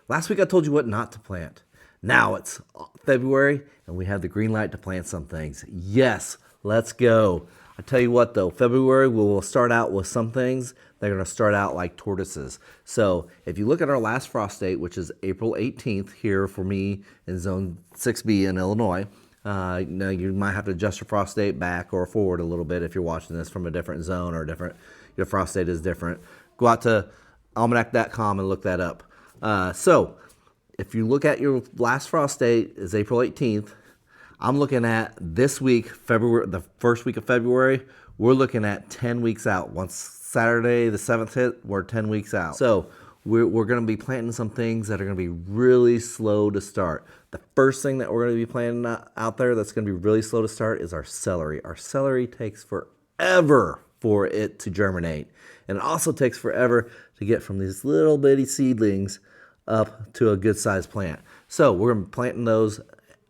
Last week I told you what not to plant. Now it's February and we have the green light to plant some things. Yes, let's go. I tell you what though, February we will start out with some things. They're going to start out like tortoises. So if you look at our last frost date, which is April 18th here for me in zone 6B in Illinois, now you might have to adjust your frost date back or forward a little bit if you're watching this from a different zone or your frost date is different. Go out to almanac.com and look that up. So if you look at your last frost date is April 18th, I'm looking at this week, February, the first week of February, we're looking at 10 weeks out. Once Saturday the 7th hit, we're 10 weeks out. So we're going to be planting some things that are going to be really slow to start. The first thing that we're going to be planting out there that's going to be really slow to start is our celery. Our celery takes forever for it to germinate. And it also takes forever to get from these little bitty seedlings up to a good sized plant. So we're going to be planting those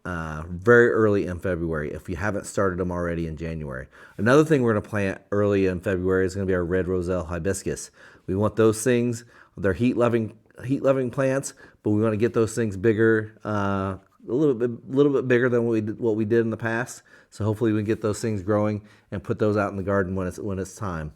very early in February if you haven't started them already in January. Another thing we're going to plant early in February is going to be our red roselle hibiscus. We want those things, they're heat-loving plants, but we want to get those things bigger, a little bit bigger than what we did in the past. So hopefully we can get those things growing and put those out in the garden when it's time.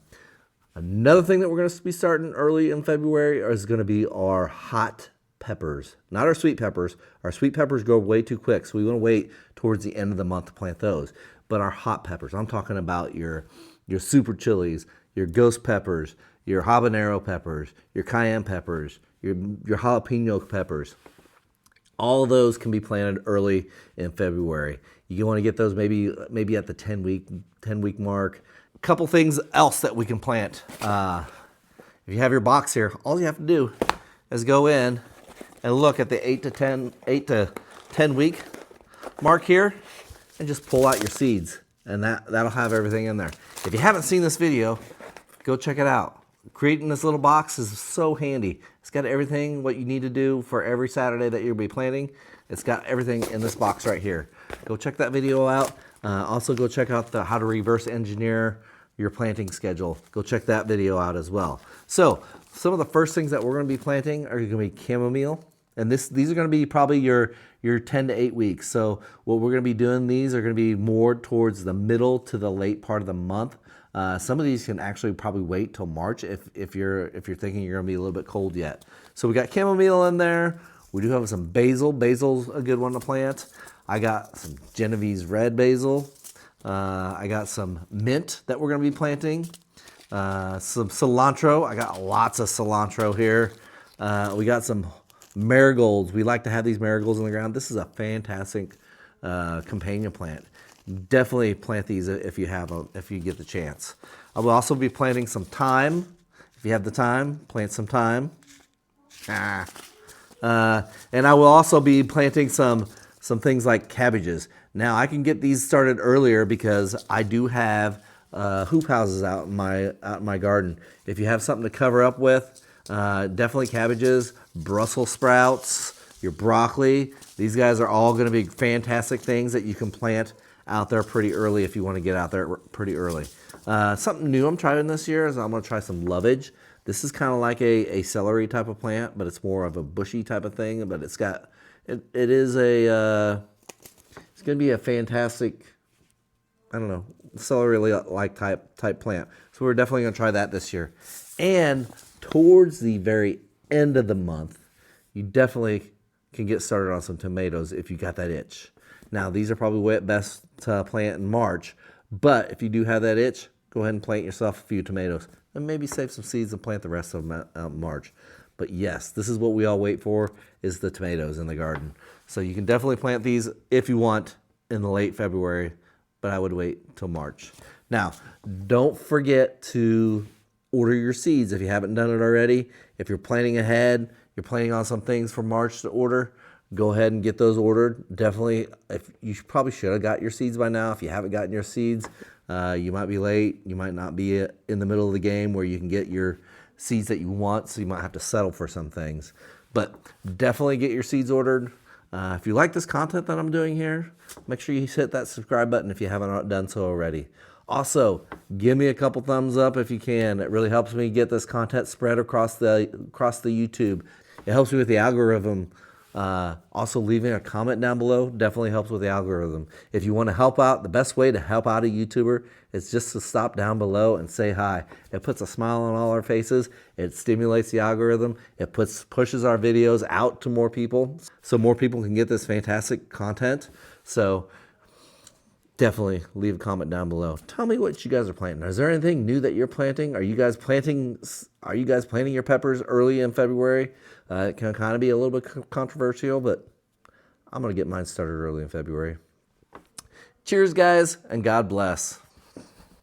Another thing that we're going to be starting early in February is going to be our hot peppers, not our sweet peppers. Our sweet peppers grow way too quick, so we want to wait towards the end of the month to plant those. But our hot peppers, I'm talking about your super chilies, your ghost peppers, your habanero peppers, your cayenne peppers, your jalapeno peppers. All of those can be planted early in February. You want to get those maybe at the 10-week mark. A couple things else that we can plant. If you have your box here, all you have to do is go in and look at the 8 to 10 week mark here and just pull out your seeds, and that'll have everything in there. If you haven't seen this video, go check it out. Creating this little box is so handy. It's got everything what you need to do for every Saturday that you'll be planting. It's got everything in this box right here. Go check that video out. Also go check out how to reverse engineer your planting schedule. Go check that video out as well. So some of the first things that we're going to be planting are going to be chamomile. And these are going to be probably your 10 to 8 weeks. So what we're going to be doing, these are going to be more towards the middle to the late part of the month. Some of these can actually probably wait till March if you're thinking you're going to be a little bit cold yet. So we got chamomile in there. We do have some basil. Basil's a good one to plant. I got some Genovese red basil. I got some mint that we're going to be planting. Some cilantro. I got lots of cilantro here. We got some marigolds. We like to have these marigolds in the ground. This is a fantastic companion plant. Definitely plant these if you get the chance. I will also be planting some thyme. If you have the time, plant some thyme. And I will also be planting some things like cabbages. Now I can get these started earlier because I do have hoop houses out in my garden. If you have something to cover up with, definitely cabbages, Brussels sprouts, your broccoli. These guys are all going to be fantastic things that you can plant out there pretty early if you want to get out there pretty early. Something new I'm trying this year is I'm going to try some lovage. This is kind of like a celery type of plant, but it's more of a bushy type of thing. But it's going to be a fantastic, I don't know, celery-like type plant. So we're definitely going to try that this year. And towards the very end of the month, you definitely can get started on some tomatoes if you got that itch. Now, these are probably best to plant in March, but if you do have that itch, go ahead and plant yourself a few tomatoes and maybe save some seeds and plant the rest of them out in March. But yes, this is what we all wait for, is the tomatoes in the garden. So you can definitely plant these if you want in the late February, but I would wait till March. Now, don't forget to order your seeds if you haven't done it already. If you're planning ahead, you're planning on some things for March to order, go ahead and get those ordered. Definitely, you probably should have got your seeds by now. If you haven't gotten your seeds, you might be late. You might not be in the middle of the game where you can get your seeds that you want, so you might have to settle for some things. But definitely get your seeds ordered. If you like this content that I'm doing here, make sure you hit that subscribe button if you haven't done so already. Also, give me a couple thumbs up if you can. It really helps me get this content spread across the YouTube. It helps me with the algorithm. Also, leaving a comment down below definitely helps with the algorithm. If you want to help out, the best way to help out a YouTuber is just to stop down below and say hi. It puts a smile on all our faces. It stimulates the algorithm. It pushes our videos out to more people so more people can get this fantastic content. So definitely leave a comment down below. Tell me what you guys are planting. Is there anything new that you're planting? Are you guys planting your peppers early in February? It can kind of be a little bit controversial, but I'm going to get mine started early in February. Cheers, guys, and God bless.